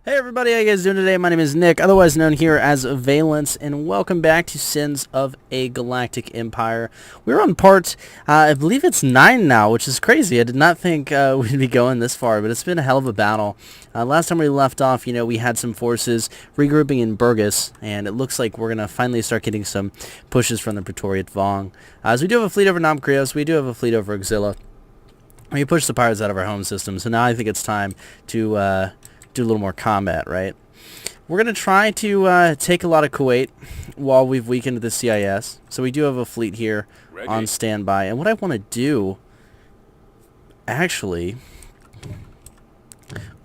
Hey everybody, how you guys doing today? My name is Nick, otherwise known here as Avialence, and welcome back to Sins of a Galactic Empire. We're on part, I believe it's 9 now, which is crazy. I did not think we'd be going this far, but it's been a hell of a battle. Last time we left off, we had some forces regrouping in Burgess, and it looks like we're going to finally start getting some pushes from the Praetorian Vong. As we do have a fleet over Nam Krios, we do have a fleet over Auxilla. We pushed the pirates out of our home system, so now I think it's time to do a little more combat, right? We're going to try to take a lot of Kuwait while we've weakened the CIS. So we do have a fleet here on standby. And what I want to do, actually,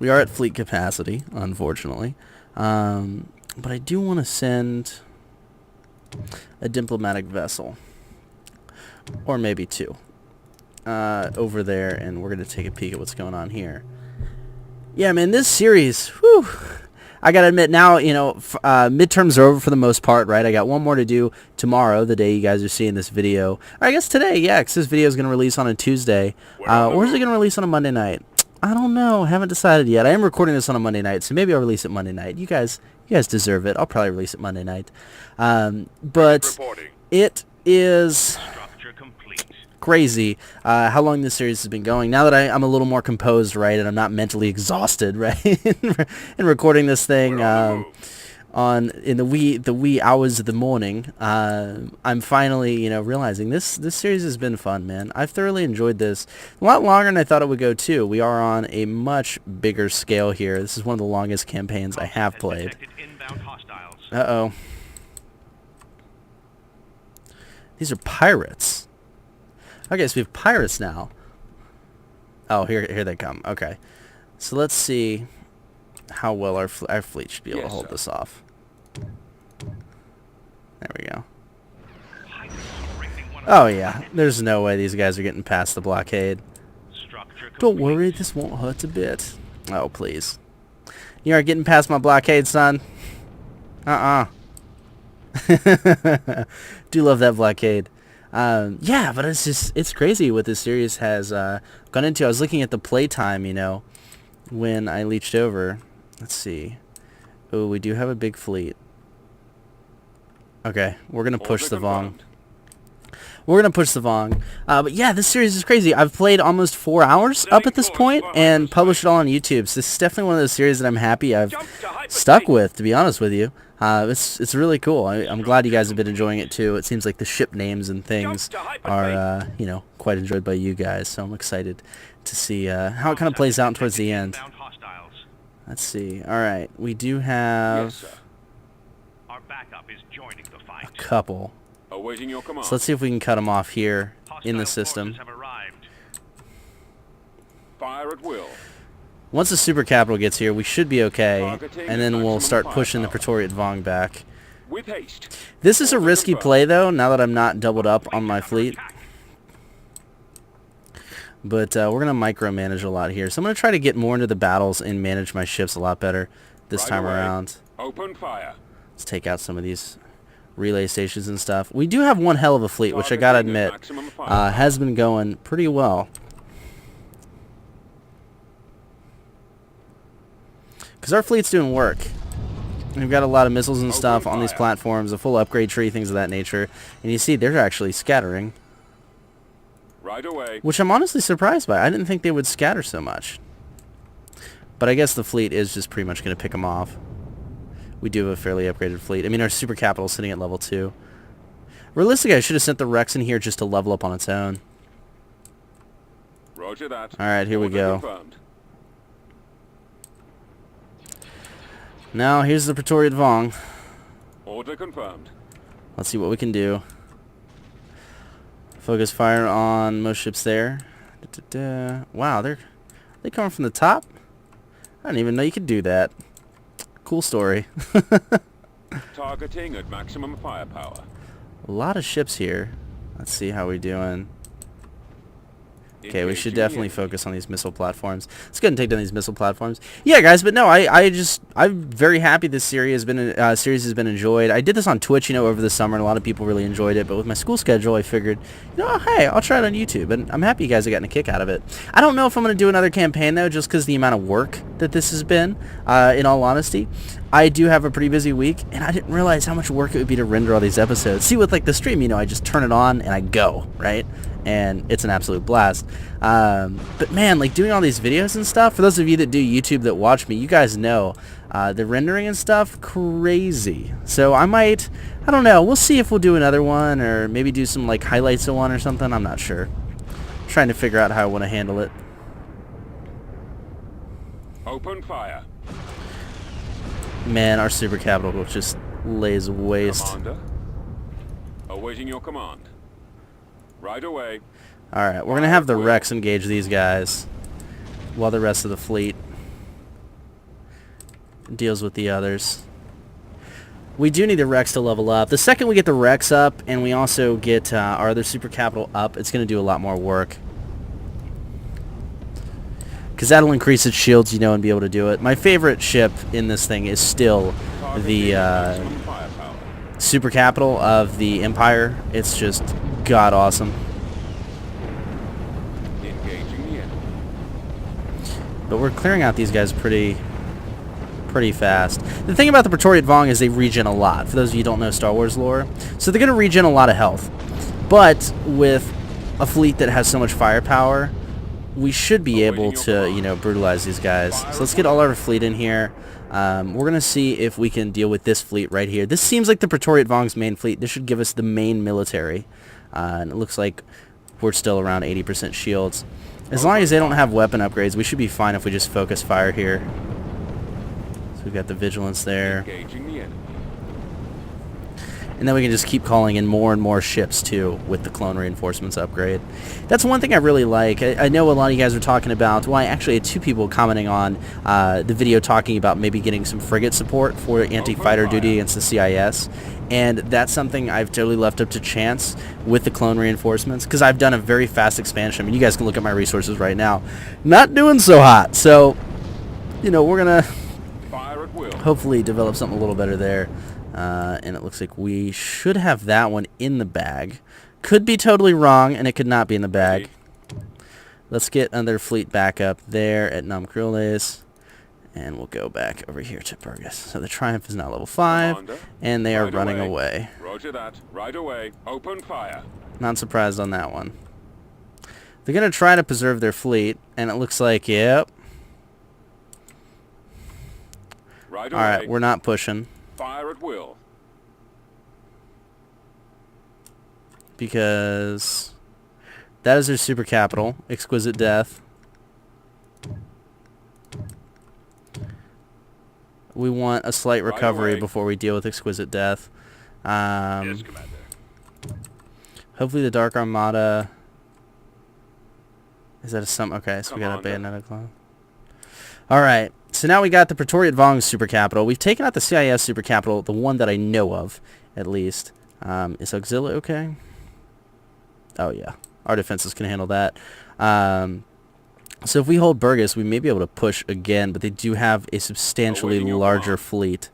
we are at fleet capacity, unfortunately. But I do want to send a diplomatic vessel, or maybe two, over there, and we're going to take a peek at what's going on here. Yeah, man, this series, whew, I gotta admit now, midterms are over for the most part, right? I got one more to do tomorrow, the day you guys are seeing this video. Or I guess today, yeah, because this video is going to release on a Tuesday. Or is it going to release on a Monday night? I don't know. Haven't decided yet. I am recording this on a Monday night, so maybe I'll release it Monday night. You guys deserve it. I'll probably release it Monday night. But it is crazy how long this series has been going. Now that I'm a little more composed, right, and I'm not mentally exhausted, right, in recording this thing in the wee hours of the morning, I'm finally realizing this series has been fun, man. I've thoroughly enjoyed this. A lot longer than I thought it would go too. We are on a much bigger scale here. This is one of the longest campaigns I have played. Uh-oh. These are pirates. Okay, so we have pirates now. Oh, here they come. Okay. So let's see how well our fleet should be able to hold this off. There we go. Oh, yeah. There's no way these guys are getting past the blockade. Don't worry, this won't hurt a bit. Oh, please. You aren't getting past my blockade, son. Do love that blockade. Yeah, but it's crazy what this series has gone into. I was looking at the playtime, when I leached over. Let's see. Oh, we do have a big fleet. Okay, we're going to push the Vong. We're going to push the Vong. But yeah, this series is crazy. I've played almost 4 hours up at this point and published it all on YouTube. So this is definitely one of those series that I'm happy I've stuck with, to be honest with you. It's really cool. I'm glad you guys have been enjoying it too. It seems like the ship names and things are, quite enjoyed by you guys. So I'm excited to see how it kind of plays out towards the end. Let's see. All right, we do have a couple. So let's see if we can cut them off here in the system. Fire at will. Once the super capital gets here, we should be okay, and then we'll start pushing the Praetorian Vong back. This is a risky play, though, now that I'm not doubled up on my fleet. But we're going to micromanage a lot here. So I'm going to try to get more into the battles and manage my ships a lot better this time around. Open fire. Let's take out some of these relay stations and stuff. We do have one hell of a fleet, which I got to admit has been going pretty well. Because our fleet's doing work. We've got a lot of missiles and stuff on these platforms, a full upgrade tree, things of that nature. And you see, they're actually scattering. Right away. Which I'm honestly surprised by. I didn't think they would scatter so much. But I guess the fleet is just pretty much going to pick them off. We do have a fairly upgraded fleet. I mean, our super capital is sitting at level 2. Realistically, I should have sent the Rex in here just to level up on its own. Roger that. Alright, here we go. Confirmed. Now, here's the Praetorian Vong. Order confirmed. Let's see what we can do. Focus fire on most ships there. Wow, they coming from the top? I didn't even know you could do that. Cool story. Targeting at maximum firepower. A lot of ships here. Let's see how we're doing. Okay, we should Engaging the definitely enemy. focus on these missile platforms. Let's go ahead and take down these missile platforms. Yeah, guys, but no, I'm very happy this series has been enjoyed. I did this on Twitch, over the summer, and a lot of people really enjoyed it. But with my school schedule, I figured, hey, I'll try it on YouTube, and I'm happy you guys are getting a kick out of it. I don't know if I'm going to do another campaign though, just because the amount of work that this has been. In all honesty, I do have a pretty busy week, and I didn't realize how much work it would be to render all these episodes. See, with like the stream, I just turn it on and I go, right? And it's an absolute blast. But man, like doing all these videos and stuff, for those of you that do YouTube that watch me, you guys know the rendering and stuff, crazy. So I don't know, we'll see if we'll do another one, or maybe do some like highlights of one or something. I'm not sure. Trying to figure out how I want to handle it. Open fire. Man, our super capital just lays waste. Commander. Awaiting your command. Right away. Alright, we're going to have the Rex engage these guys while the rest of the fleet deals with the others. We do need the Rex to level up. The second we get the Rex up and we also get our other super capital up, it's going to do a lot more work. Because that'll increase its shields, and be able to do it. My favorite ship in this thing is still the super capital of the Empire. It's just god awesome. Engaging the enemy. But we're clearing out these guys pretty fast. The thing about the Praetorian Vong is they regen a lot, for those of you who don't know Star Wars lore. So they're going to regen a lot of health. But with a fleet that has so much firepower, we should be able to, brutalize these guys. So let's get all our fleet in here. We're going to see if we can deal with this fleet right here. This seems like the Praetorian Vong's main fleet. This should give us the main military. And it looks like we're still around 80% shields. As long as they don't have weapon upgrades, we should be fine if we just focus fire here. So we've got the Vigilance there. Engaging the enemy. And then we can just keep calling in more and more ships, too, with the clone reinforcements upgrade. That's one thing I really like. I know a lot of you guys are talking about... Well, I actually had 2 people commenting on the video talking about maybe getting some frigate support for anti-fighter duty against the CIS. And that's something I've totally left up to chance with the clone reinforcements, because I've done a very fast expansion. I mean, you guys can look at my resources right now. Not doing so hot. So, we're going to Fire at will. hopefully develop something a little better there. And it looks like we should have that one in the bag. Could be totally wrong, and it could not be in the bag. Let's get another fleet back up there at Nam Crueles. And we'll go back over here to Burgess. So the Triumph is now level 5, Commander, and they are right running away. away. Roger that. Right away. Open fire. Not surprised on that one. They're going to try to preserve their fleet, and it looks like, yep. Right away. Alright, we're not pushing. Fire at will. Because that is their super capital, Exquisite Death. We want a slight recovery away. before we deal with Exquisite Death. Yes, Commander. Hopefully the Dark Armada... Is that a sum? Okay, so we got a Commander. Bayonet Club. Alright, so now we got the Praetorian Vong super capital. We've taken out the CIS super capital, the one that I know of, at least. Is Auxilia okay? Oh yeah, our defenses can handle that. So if we hold Burgess, we may be able to push again, but they do have a substantially Awaiting your larger command. fleet.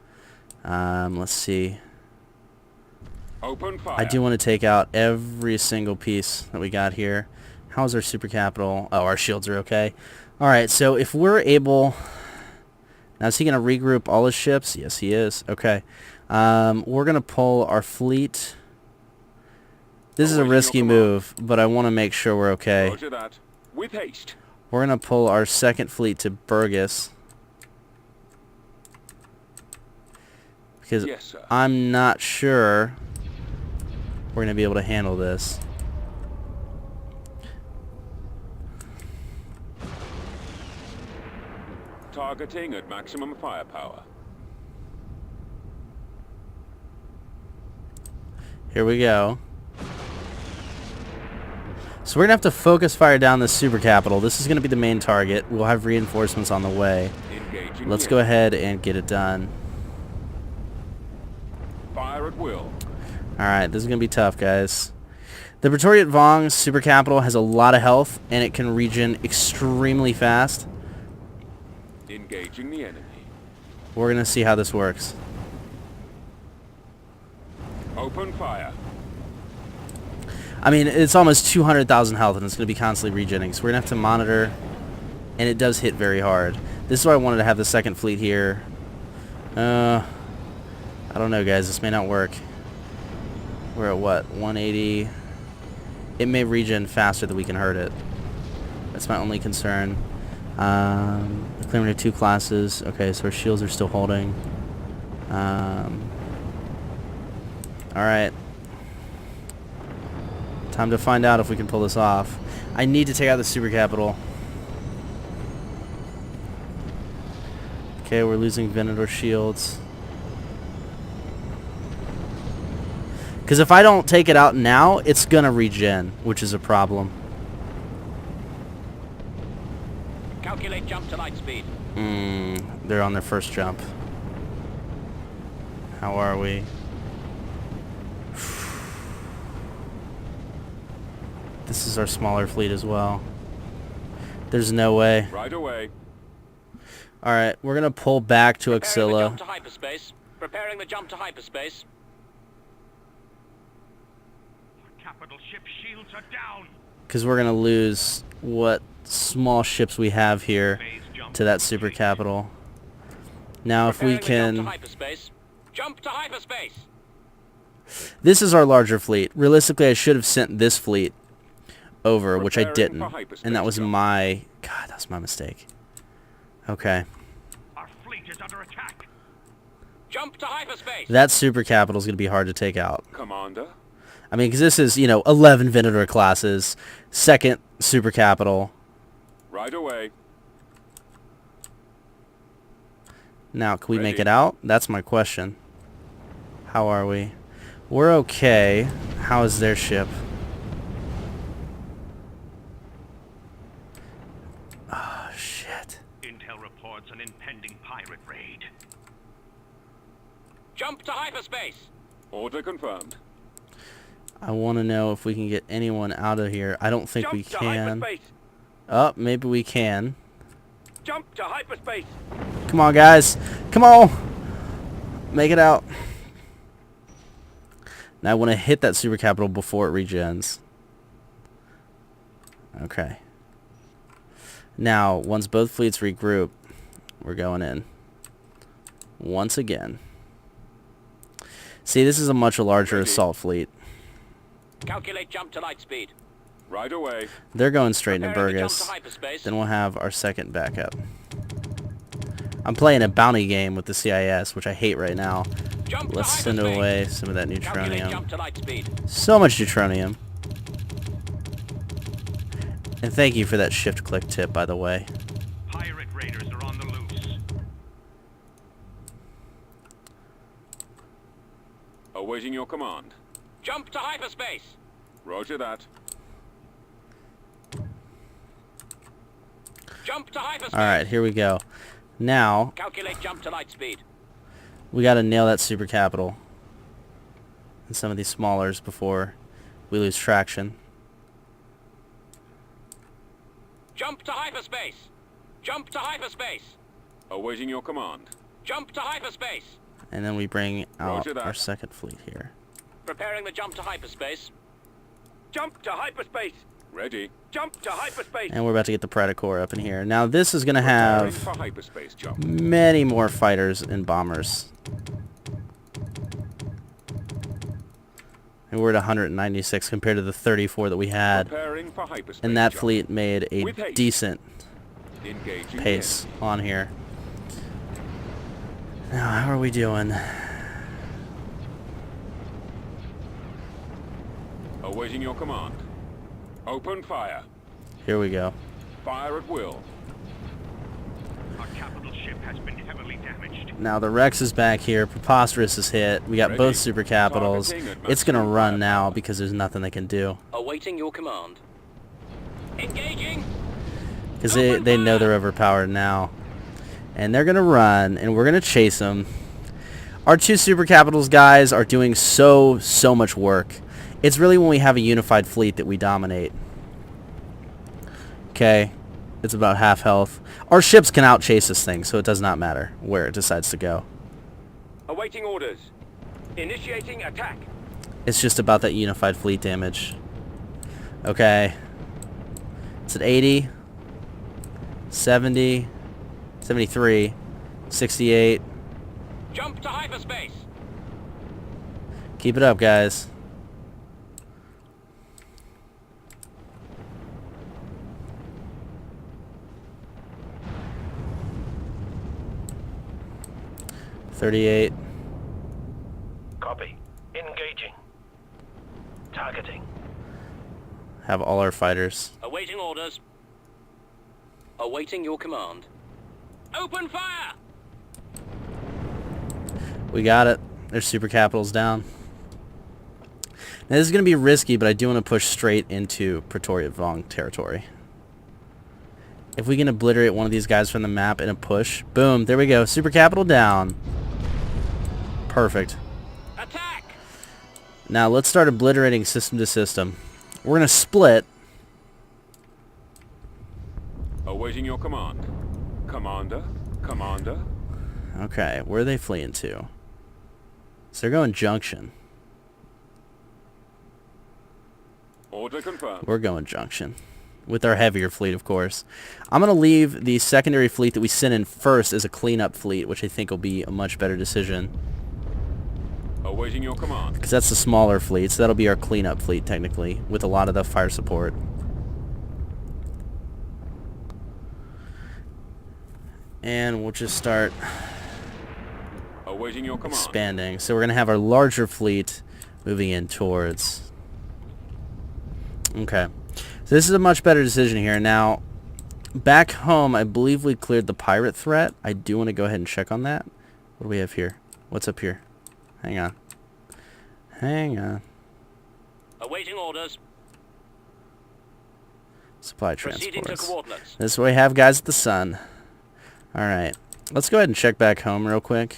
Let's see. Open fire. I do want to take out every single piece that we got here. How's our super capital? Oh, our shields are okay. Alright, so if we're able... Now, is he going to regroup all his ships? Yes, he is. Okay. We're going to pull our fleet. This is a Awaiting your risky command. move, but I want to make sure we're okay. Roger that. With haste. We're going to pull our second fleet to Burgess. Because Yes, sir. I'm not sure we're going to be able to handle this. Targeting at maximum firepower. Here we go. So we're going to have to focus fire down this super capital. This is going to be the main target. We'll have reinforcements on the way. Engaging Let's the go enemy. ahead and get it done. Fire at will. Alright, this is going to be tough, guys. The Praetorian Vong's super capital has a lot of health, and it can regen extremely fast. Engaging the enemy. We're going to see how this works. Open fire. I mean, it's almost 200,000 health, and it's going to be constantly regenning, so we're going to have to monitor, and it does hit very hard. This is why I wanted to have the second fleet here. I don't know, guys. This may not work. We're at, what, 180? It may regen faster than we can hurt it. That's my only concern. The claiming of 2 classes. Okay, so our shields are still holding. Alright. Time to find out if we can pull this off. I need to take out the super capital. Okay, we're losing Venator shields. Because if I don't take it out now, it's going to regen, which is a problem. Calculate jump to light speed. They're on their first jump. How are we? This is our smaller fleet as well. There's no way. Right away. Alright, we're going to pull back to Preparing the Axilla. jump to hyperspace. Preparing the jump to hyperspace. Capital ship shields are down. Because we're going to lose what small ships we have here to that super capital. Now if we Preparing the can... jump to hyperspace. Jump to hyperspace. This is our larger fleet. Realistically, I should have sent this fleet over, which I Preparing didn't. for hyperspace And that was jump. my... God, that was my mistake. Okay. Our fleet is under attack. Jump to hyperspace. That super capital is going to be hard to take out. Commander. I mean, because this is, 11 Venator classes. Second super capital. Right away. Now, can we make Ready. it out? That's my question. How are we? We're okay. How is their ship? Oh, shit. Intel reports an impending pirate raid. Jump to hyperspace. Order confirmed. I want to know if we can get anyone out of here. I don't think we Jump to can. hyperspace. Oh, maybe we can. Jump to hyperspace. Come on, guys. Come on. Make it out. Now I want to hit that super capital before it regens. Okay. Now, once both fleets regroup, we're going in. Once again. See, this is a much larger Ready. assault fleet. Calculate jump to light speed. Right away. They're going straight into Preparing the jump Burgess. to hyperspace. Then we'll have our second backup. I'm playing a bounty game with the CIS, which I hate right now. Jump Let's to send hyperspace. away some of that Calculate neutronium. jump to light speed. So much neutronium. And thank you for that shift click tip, by the way. Pirate raiders are on the loose. Awaiting your command. Jump to hyperspace. Roger that. Jump to hyperspace. Alright, here we go. Now, Calculate jump to light speed. we gotta nail that super capital. And some of these smallers before we lose traction. Jump to hyperspace. Jump to hyperspace. Awaiting your command. Jump to hyperspace. And then we bring out Roger that. our second fleet here. Preparing the jump to hyperspace. Jump to hyperspace. Ready. Jump to hyperspace. And we're about to get the Predator up in here. Now this is gonna Preparing have for hyperspace jump. many more fighters and bombers. And we're at 196 compared to the 34 that we had. Preparing for hyperspace And that jump. fleet made a With haste. decent Engaging pace enemy. on here. Now, how are we doing? Awaiting your command. Open fire. Here we go. Fire at will. Our capital ship has been heavily damaged. Now the Rex is back here. Preposterous is hit. We got Ready. both super capitals. Targeting at It's gonna maximum run now firepower. because there's nothing they can do. Awaiting your command. Engaging. Because they know they're overpowered now. And they're gonna run, and we're gonna chase them. Our two super capitals guys are doing so much work. It's really when we have a unified fleet that we dominate. Okay. It's about half health. Our ships can outchase this thing, so it does not matter where it decides to go. Awaiting orders. Initiating attack. It's just about that unified fleet damage. Okay. It's at 80, 70, 73, 68. Jump to hyperspace. Keep it up, guys. $38. Copy. Engaging. Targeting. Have all our fighters. Awaiting orders. Awaiting your command. Open fire! We got it. Their super capital's down. Now this is going to be risky, but I do want to push straight into Pretoria Vong territory. If we can obliterate one of these guys from the map in a push, boom, there we go. Super capital down. Perfect. Attack! Now let's start obliterating system to system. We're going to split. Awaiting your command. Commander. Commander. Okay, where are they fleeing to? So they're going Junction. Order confirmed. We're going Junction. With our heavier fleet, of course. I'm going to leave the secondary fleet that we sent in first as a cleanup fleet, which I think will be a much better decision. Awaiting your command. Because that's the smaller fleet, so that'll be our cleanup fleet, technically, with a lot of the fire support. And we'll just start Awaiting your command. expanding. So we're going to have our larger fleet moving in towards... Okay. So this is a much better decision here. Now, back home, I believe we cleared the pirate threat. I do want to go ahead and check on that. What do we have here? What's up here? Hang on. Hang on. Awaiting orders. Supply Proceeding to transports. coordinates. This is what we have, guys, at the sun. Alright. Let's go ahead and check back home real quick.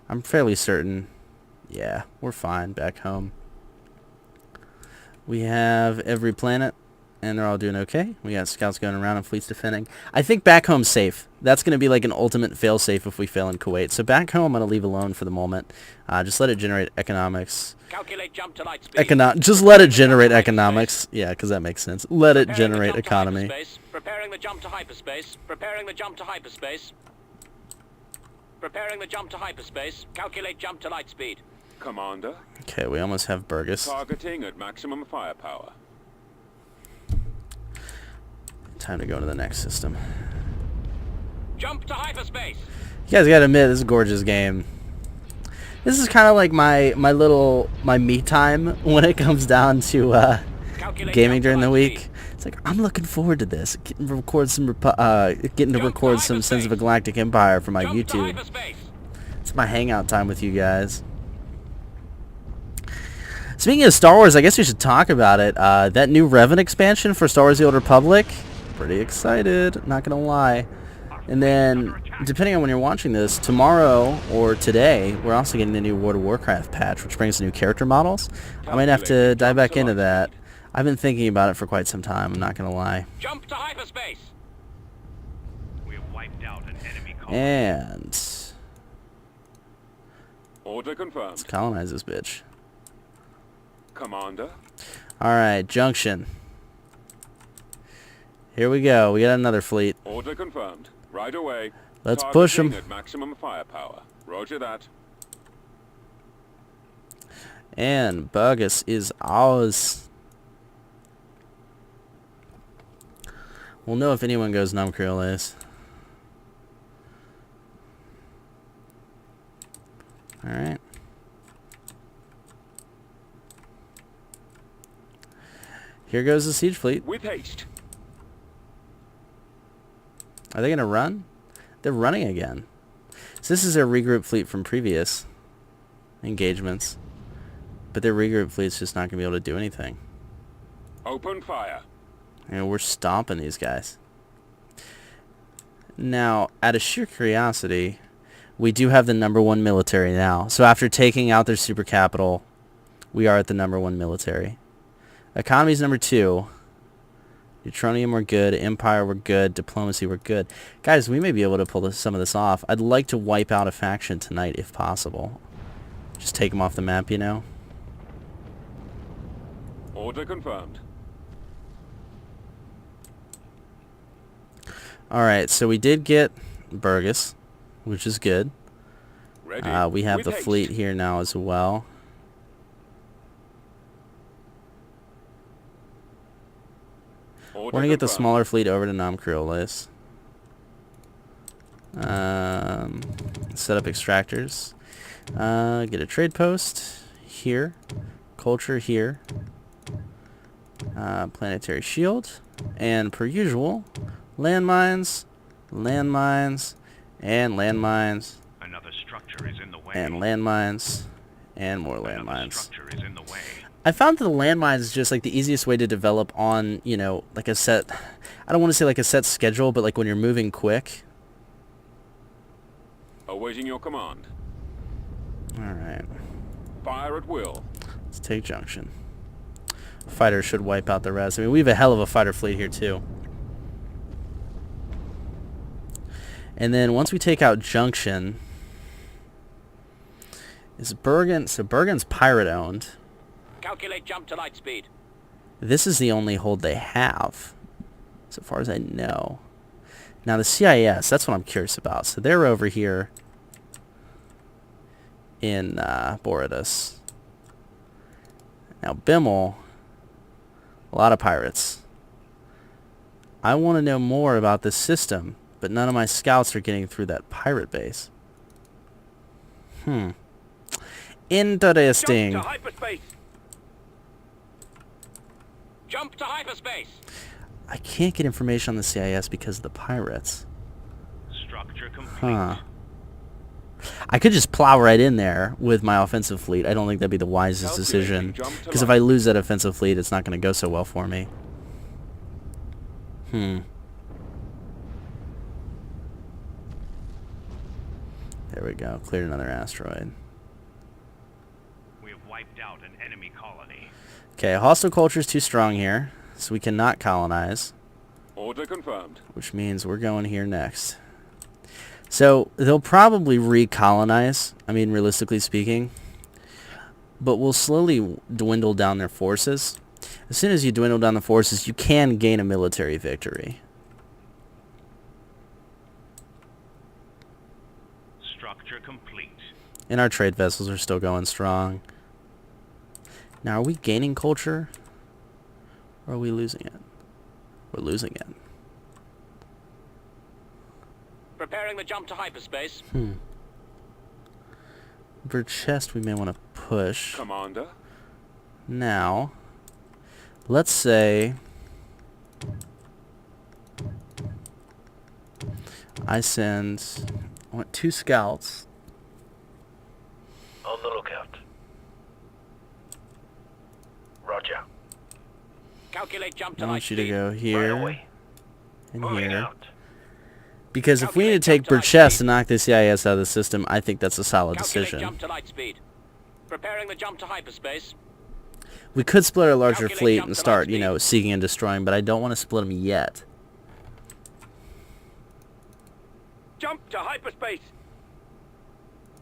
I'm fairly certain. Yeah, we're fine back home. We have every planet, and they're all doing okay. We got scouts going around and fleets defending. I think back home's safe. That's going to be like an ultimate failsafe if we fail in Kuwait. So back home, I'm going to leave alone for the moment. Just let it generate economics. Calculate jump to light speed. Just let it generate economics. Yeah, because that makes sense. Let it Preparing the generate jump to economy. hyperspace. Preparing the jump to hyperspace. Preparing the jump to hyperspace. Preparing the jump to hyperspace. Calculate jump to light speed. Commander. Okay, we almost have Burgess. Targeting at maximum firepower. Time to go to the next system. Jump to hyperspace. You guys gotta admit, this is a gorgeous game. This is kind of like my me time when it comes down to Calculate gaming jump to during the light week. speed. It's like I'm looking forward to this. Getting to record some Sins of a Galactic Empire for my Jump to YouTube. hyperspace. It's my hangout time with you guys. Speaking of Star Wars, I guess we should talk about it. That new Revan expansion for Star Wars: The Old Republic. Pretty excited, not gonna lie. And then, depending on when you're watching this, tomorrow or today, we're also getting a new World of Warcraft patch, which brings new character models. I might have to dive back into that. I've been thinking about it for quite some time, I'm not gonna lie. Jump to hyperspace. We have wiped out an enemy colony. And Order confirmed. let's colonize this bitch. Commander. Alright, Junction. Here we go. We got another fleet. Order confirmed. Right away. Let's push 'em. Targeting at maximum firepower. Roger that. And Burgess is ours. We'll know if anyone goes Numcreoles. Alright. Here goes the siege fleet. With haste. Are they going to run? They're running again. So this is their regroup fleet from previous engagements. But their regroup fleet's just not going to be able to do anything. Open fire. And we're stomping these guys. Now, out of sheer curiosity, we do have the #1 military now. So after taking out their super capital, we are at the #1 military. Economy's #2. Neutronium, we're good. Empire, we're good. Diplomacy, we're good. Guys, we may be able to pull some of this off. I'd like to wipe out a faction tonight if possible. Just take them off the map, you know? Order confirmed. Alright, so we did get Burgess, which is good. Ready. We have With the haste. fleet here now as well. Order We're going to get the confirmed. smaller fleet over to Nam Creoles. Set up extractors. Get a trade post here. Culture here. Planetary shield. And per usual, landmines, landmines, and landmines, Another structure is in the way. and landmines, and more Another landmines. structure is in the way. I found that the landmines is just like the easiest way to develop on, you know, like a set, I don't want to say like a set schedule, but like when you're moving quick. Awaiting your command. Alright, Fire at will. let's take Junction. Fighters should wipe out the rest. I mean, we have a hell of a fighter fleet here too. And then once we take out Junction, is Bergen, so Bergen's pirate owned. Calculate jump to light speed. This is the only hold they have, so far as I know. Now the CIS, that's what I'm curious about. So they're over here in Borodus. Now Bimmel, a lot of pirates. I want to know more about this system, but none of my scouts are getting through that pirate base. Interesting. Jump to hyperspace. Jump to hyperspace. I can't get information on the CIS because of the pirates. Structure complete. Huh. I could just plow right in there with my offensive fleet. I don't think that'd be the wisest decision. Calculating jump to Because if light. I lose that offensive fleet, it's not going to go so well for me. There we go. Cleared another asteroid. We have wiped out an enemy colony. Okay, hostile culture is too strong here, so we cannot colonize, Order confirmed. which means we're going here next. So they'll probably recolonize, I mean, realistically speaking, but we'll slowly dwindle down their forces. As soon as you dwindle down the forces, you can gain a military victory. Structure complete. And our trade vessels are still going strong. Now, are we gaining culture? Or are we losing it? We're losing it. Preparing the jump to hyperspace. For chest, we may want to push. Commander. Now, let's say I want 2 scouts. On the lookout. Roger. Calculate jump to I light want you to speed. go Right here away. and Moving here. out. Because if we need to Calculate take jump to light Burchest speed. and knock the CIS out of the system, I think that's a solid Calculate decision. jump to light speed. Preparing the jump to hyperspace. We could split our larger Calculate fleet jump and to start, light you know, seeking and destroying, but I don't want to split them yet. Jump to hyperspace.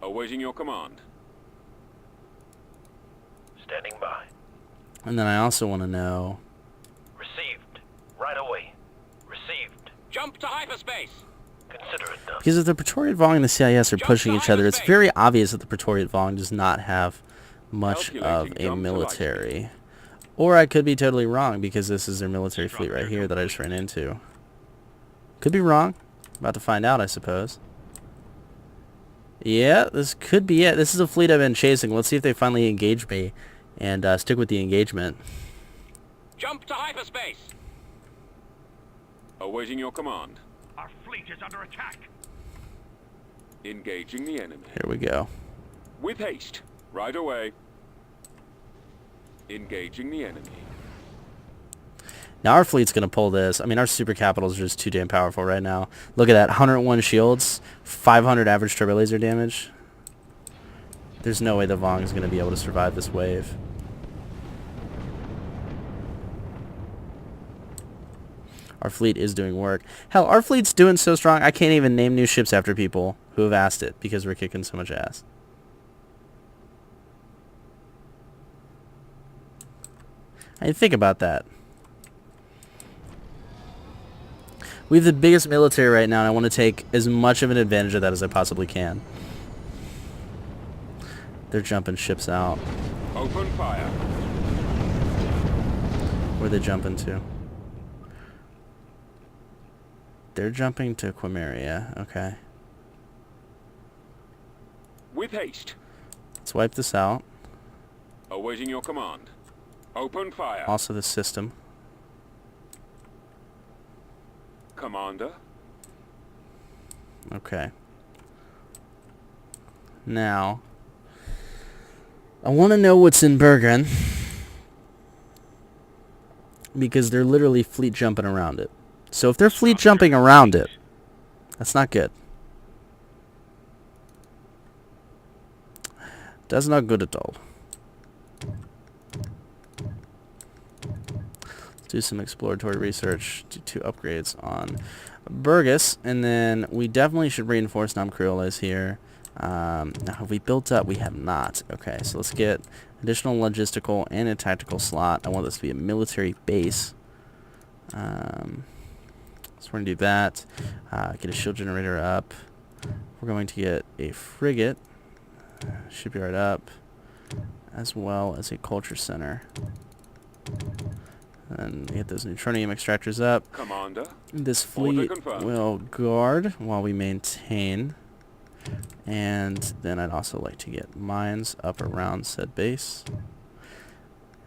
Awaiting your command. Standing by. And then I also want to know... Received. Right away. Received. Jump to hyperspace. Consider it done. Because if the Praetorian Vong and the CIS are Jump pushing to each other, it's hyperspace. very obvious that the Praetorian Vong does not have much of Calculating a jump to military. Or I could be totally wrong, because this is their military fleet right here that I just ran into. Could be wrong. About to find out, I suppose. Yeah, this could be it. This is a fleet I've been chasing. Let's see if they finally engage me and stick with the engagement. Jump to hyperspace. Awaiting your command. Our fleet is under attack. Engaging the enemy. Here we go. With haste. Right away. Engaging the enemy. Now our fleet's going to pull this. I mean, our super capitals are just too damn powerful right now. Look at that. 101 shields, 500 average turbo laser damage. There's no way the Vong is going to be able to survive this wave. our fleet is doing work. Hell, our fleet's doing so strong, I can't even name new ships after people who have asked it because we're kicking so much ass. I mean, think about that. We have the biggest military right now, and I want to take as much of an advantage of that as I possibly can. They're jumping ships out. Open fire. Where are they jumping to? They're jumping to Quimeria. Okay. With haste. Let's wipe this out. Awaiting your command. Open fire. Also the system. Commander. Okay. Now, I want to know what's in Bergen. Because they're literally fleet jumping around it. So if they're fleet jumping around it, that's not good. That's not good at all. Let's do some exploratory research. Do 2 upgrades on Burgess. And then we definitely should reinforce Namcrioles here. Now, have we built up? We have not. Okay, so let's get additional logistical and a tactical slot. I want this to be a military base. So we're going to do that. Get a shield generator up. We're going to get a frigate, shipyard up, as well as a culture center. And get those neutronium extractors up. Commander. This Order fleet confirmed. will guard while we maintain. And then I'd also like to get mines up around said base.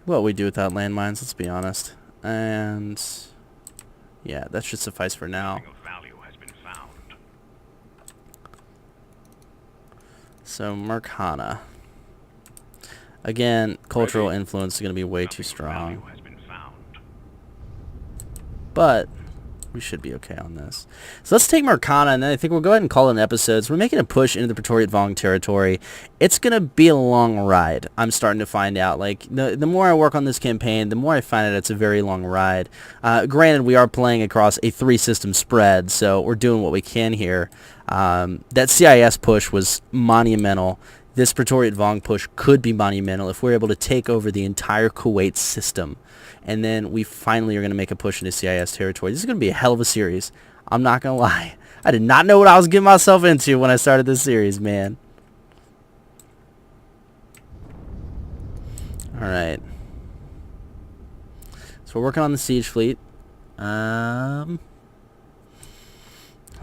What we do without landmines, let's be honest. And yeah, that should suffice for now. Nothing of value has been found. So Mercana. Again, cultural Ready. influence is going to be way Nothing too of strong. value has been found. But we should be okay on this. So let's take Mercana, and then I think we'll go ahead and call it an episode. So we're making a push into the Praetorian Vong territory. It's going to be a long ride. I'm starting to find out. Like, the more I work on this campaign, the more I find out it's a very long ride. Granted, we are playing across a 3-system spread, so we're doing what we can here. That CIS push was monumental. This Praetorian Vong push could be monumental if we're able to take over the entire Kuwait system. And then we finally are going to make a push into CIS territory. This is going to be a hell of a series. I'm not going to lie. I did not know what I was getting myself into when I started this series, man. Alright. So we're working on the siege fleet. Let's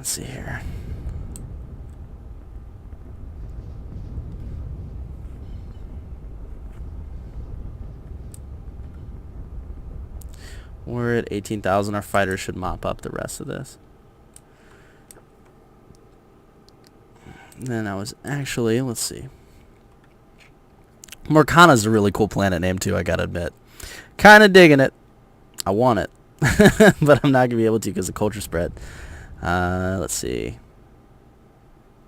see here. We're at 18,000. Our fighters should mop up the rest of this. And then I was actually, let's see. Morcana's a really cool planet name too, I gotta admit. Kinda digging it. I want it. But I'm not gonna be able to because of culture spread. Let's see.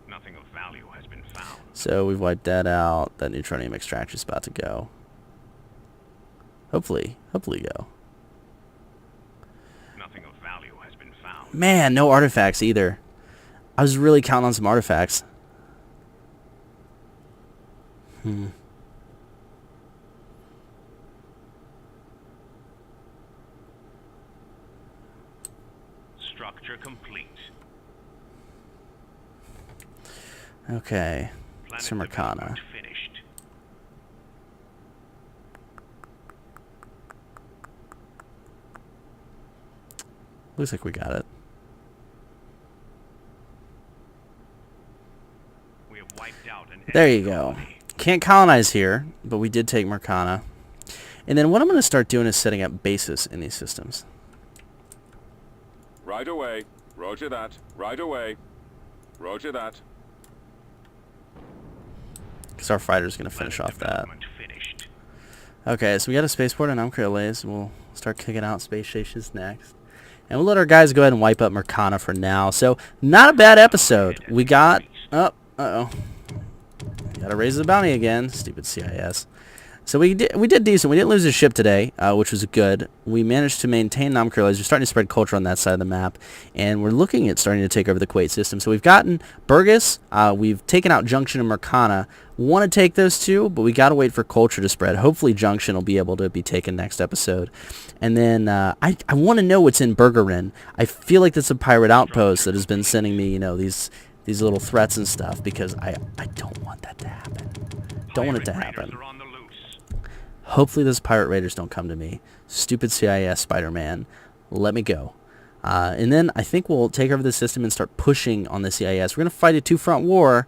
Nothing of value has been found. So we've wiped that out. That neutronium extractor is about to go. Hopefully go. Nothing of value has been found. Man, no artifacts either. I was really counting on some artifacts. Structure complete. Okay. Planet Some Mercana. development finished. Looks like we got it. We have wiped out an There enemy you go. colony. Can't colonize here, but we did take Mercana. And then what I'm going to start doing is setting up bases in these systems. Right away. Roger that. Right away. Roger that. Because our fighter's going to finish Planet off that. development finished. Okay, so we got a spaceport in Namcrioles. We'll start kicking out space stations next. And we'll let our guys go ahead and wipe up Mercana for now. So, not a bad episode. We got... Oh, uh-oh. Gotta raise the bounty again. Stupid CIS. So we did decent. We didn't lose a ship today, which was good. We managed to maintain Namkurlas. We're starting to spread culture on that side of the map, and we're looking at starting to take over the Kuwait system. So we've gotten Burgess. We've taken out Junction and Mercana. Want to take those two, but we got to wait for culture to spread. Hopefully Junction will be able to be taken next episode. And then I want to know what's in Burgerin. I feel like that's a pirate outpost that has been sending me, these little threats and stuff, because I don't want that to happen. Don't want it to happen. Hopefully those pirate raiders don't come to me. Stupid CIS Spider-Man. Let me go. And then I think we'll take over the system and start pushing on the CIS. We're going to fight a two-front war.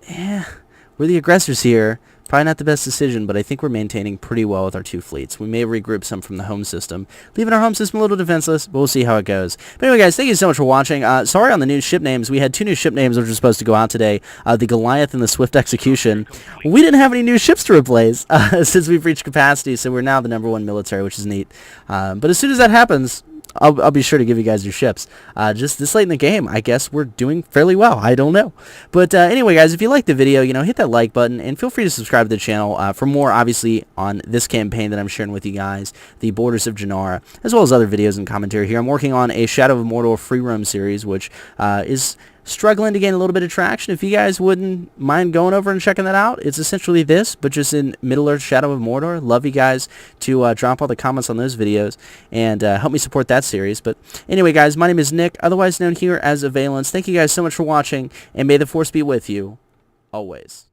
We're the aggressors here. Probably not the best decision, but I think we're maintaining pretty well with our two fleets. We may regroup some from the home system, leaving our home system a little defenseless, but we'll see how it goes. But anyway, guys, thank you so much for watching. Sorry on the new ship names. We had 2 new ship names which were supposed to go out today, the Goliath and the Swift Execution. We didn't have any new ships to replace since we've reached capacity, so we're now the #1 military, which is neat. But as soon as that happens, I'll be sure to give you guys your ships. Just this late in the game, I guess we're doing fairly well. I don't know. But anyway, guys, if you liked the video, hit that like button, and feel free to subscribe to the channel for more, obviously, on this campaign that I'm sharing with you guys, the Borders of Janara, as well as other videos and commentary here. I'm working on a Shadow of Mordor free roam series, which is struggling to gain a little bit of traction. If you guys wouldn't mind going over and checking that out, it's essentially this, but just in Middle-earth Shadow of Mordor. Love you guys to drop all the comments on those videos and help me support that series. But anyway, guys, my name is Nick, otherwise known here as Avialence. Thank you guys so much for watching, and may the Force be with you always.